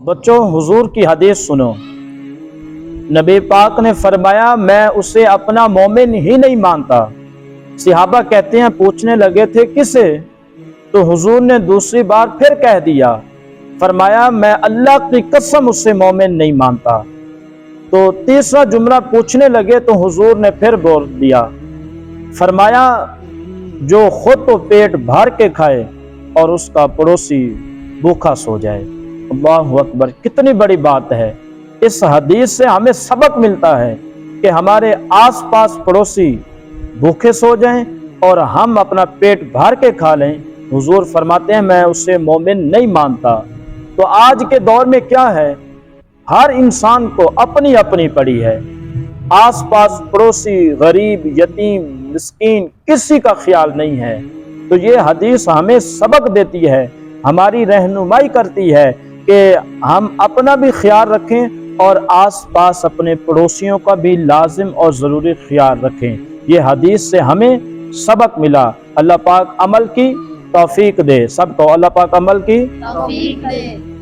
بچوں حضور کی حدیث سنو۔ نبی پاک نے فرمایا میں اسے اپنا مومن ہی نہیں مانتا۔ صحابہ کہتے ہیں پوچھنے لگے تھے کسے؟ تو حضور نے دوسری بار پھر کہہ دیا، فرمایا میں اللہ کی قسم اسے مومن نہیں مانتا۔ تو تیسرا جملہ پوچھنے لگے تو حضور نے پھر بول دیا، فرمایا جو خود تو پیٹ بھر کے کھائے اور اس کا پڑوسی بھوکا سو جائے۔ اللہ اکبر، کتنی بڑی بات ہے۔ اس حدیث سے ہمیں سبق ملتا ہے کہ ہمارے آس پاس پڑوسی بھوکے سو جائیں اور ہم اپنا پیٹ بھر کے کھا لیں، حضور فرماتے ہیں میں اسے مومن نہیں مانتا۔ تو آج کے دور میں کیا ہے، ہر انسان کو اپنی اپنی پڑی ہے، آس پاس پڑوسی غریب یتیم مسکین کسی کا خیال نہیں ہے۔ تو یہ حدیث ہمیں سبق دیتی ہے، ہماری رہنمائی کرتی ہے کہ ہم اپنا بھی خیال رکھیں اور آس پاس اپنے پڑوسیوں کا بھی لازم اور ضروری خیال رکھیں۔ یہ حدیث سے ہمیں سبق ملا۔ اللہ پاک عمل کی توفیق دے، سب کو اللہ پاک عمل کی توفیق دے۔